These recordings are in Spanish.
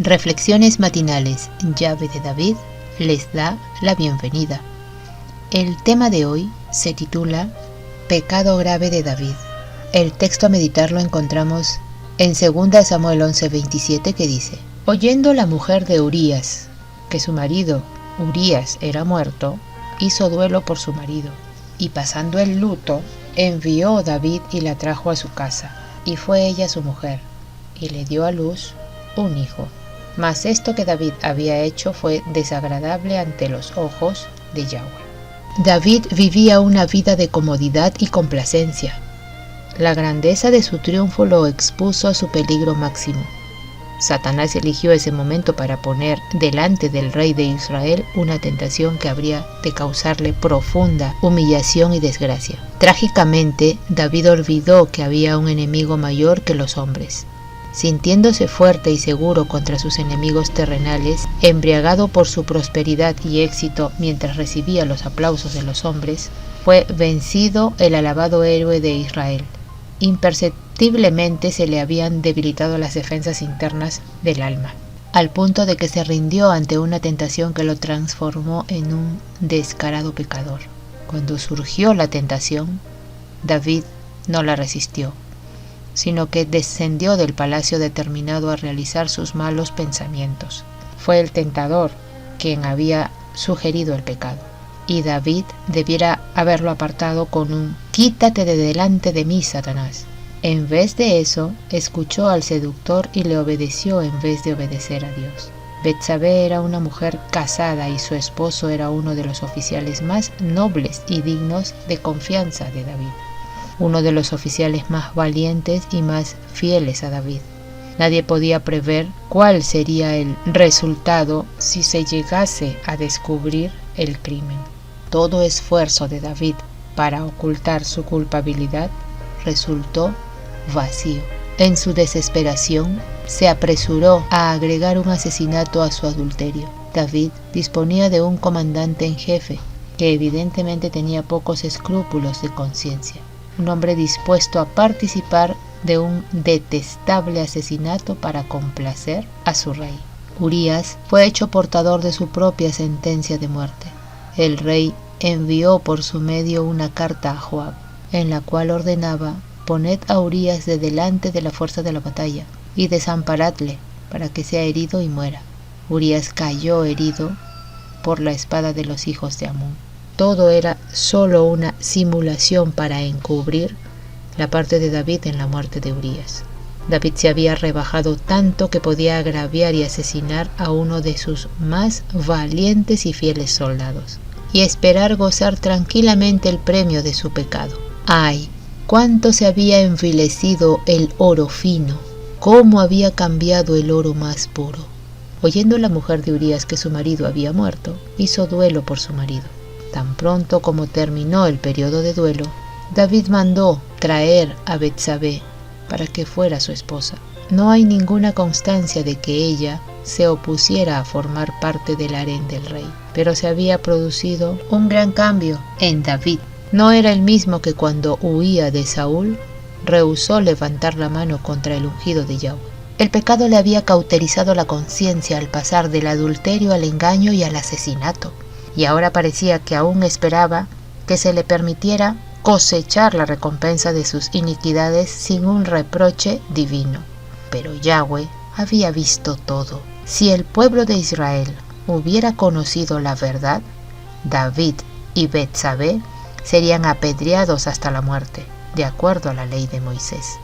Reflexiones matinales, llave de David, les da la bienvenida. El tema de hoy se titula Pecado grave de David. El texto a meditar lo encontramos en 2 Samuel 11:27, que dice: Oyendo la mujer de Urías que su marido Urías era muerto, hizo duelo por su marido, y pasando el luto, envió David y la trajo a su casa, y fue ella su mujer, y le dio a luz un hijo. Mas esto que David había hecho fue desagradable ante los ojos de Yahweh. David vivía una vida de comodidad y complacencia. La grandeza de su triunfo lo expuso a su peligro máximo. Satanás eligió ese momento para poner delante del rey de Israel una tentación que habría de causarle profunda humillación y desgracia. Trágicamente, David olvidó que había un enemigo mayor que los hombres. Sintiéndose fuerte y seguro contra sus enemigos terrenales, embriagado por su prosperidad y éxito mientras recibía los aplausos de los hombres, fue vencido el alabado héroe de Israel. Imperceptiblemente se le habían debilitado las defensas internas del alma, al punto de que se rindió ante una tentación que lo transformó en un descarado pecador. Cuando surgió la tentación, David no la resistió, sino que descendió del palacio determinado a realizar sus malos pensamientos. Fue el tentador quien había sugerido el pecado, y David debiera haberlo apartado con un «Quítate de delante de mí, Satanás». En vez de eso, escuchó al seductor y le obedeció en vez de obedecer a Dios. Betsabé era una mujer casada y su esposo era uno de los oficiales más nobles y dignos de confianza de David, uno de los oficiales más valientes y más fieles a David. Nadie podía prever cuál sería el resultado si se llegase a descubrir el crimen. Todo esfuerzo de David para ocultar su culpabilidad resultó vacío. En su desesperación, se apresuró a agregar un asesinato a su adulterio. David disponía de un comandante en jefe que evidentemente tenía pocos escrúpulos de conciencia. Un hombre dispuesto a participar de un detestable asesinato para complacer a su rey. Urías fue hecho portador de su propia sentencia de muerte. El rey envió por su medio una carta a Joab, en la cual ordenaba: poned a Urías de delante de la fuerza de la batalla, y desamparadle para que sea herido y muera. Urías cayó herido por la espada de los hijos de Amón. Todo era solo una simulación para encubrir la parte de David en la muerte de Urías. David se había rebajado tanto que podía agraviar y asesinar a uno de sus más valientes y fieles soldados, y esperar gozar tranquilamente el premio de su pecado. ¡Ay! Cuánto se había envilecido el oro fino, cómo había cambiado el oro más puro. Oyendo la mujer de Urías que su marido había muerto, hizo duelo por su marido. Tan pronto como terminó el periodo de duelo, David mandó traer a Betsabé para que fuera su esposa. No hay ninguna constancia de que ella se opusiera a formar parte del harén del rey, pero se había producido un gran cambio en David. No era el mismo que cuando huía de Saúl, rehusó levantar la mano contra el ungido de Yahweh. El pecado le había cauterizado la conciencia al pasar del adulterio al engaño y al asesinato, y ahora parecía que aún esperaba que se le permitiera cosechar la recompensa de sus iniquidades sin un reproche divino. Pero Yahweh había visto todo. Si el pueblo de Israel hubiera conocido la verdad, David y Betsabé serían apedreados hasta la muerte, de acuerdo a la ley de Moisés.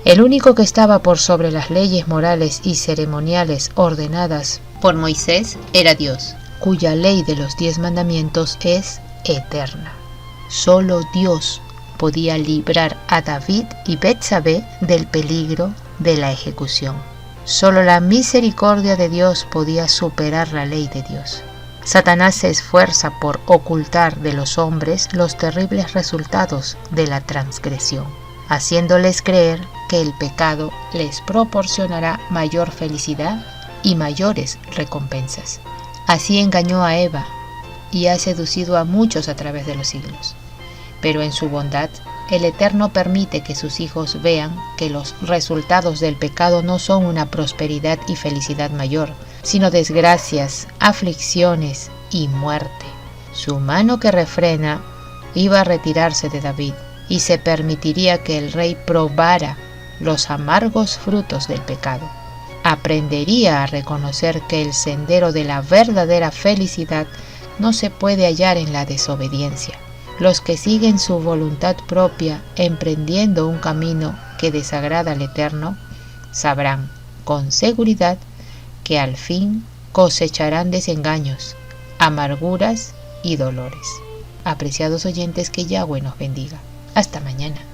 El único que estaba por sobre las leyes morales y ceremoniales ordenadas por Moisés era Dios, cuya ley de los 10 mandamientos es eterna. Solo Dios podía librar a David y Betsabé del peligro de la ejecución. Solo la misericordia de Dios podía superar la ley de Dios. Satanás se esfuerza por ocultar de los hombres los terribles resultados de la transgresión, haciéndoles creer que el pecado les proporcionará mayor felicidad y mayores recompensas. Así engañó a Eva y ha seducido a muchos a través de los siglos. Pero en su bondad, El Eterno permite que sus hijos vean que los resultados del pecado no son una prosperidad y felicidad mayor, sino desgracias, aflicciones y muerte. Su mano que refrena iba a retirarse de David y se permitiría que el rey probara los amargos frutos del pecado. Aprendería a reconocer que el sendero de la verdadera felicidad no se puede hallar en la desobediencia. Los que siguen su voluntad propia emprendiendo un camino que desagrada al Eterno, sabrán con seguridad que al fin cosecharán desengaños, amarguras y dolores. Apreciados oyentes, que Yahweh nos bendiga. Hasta mañana.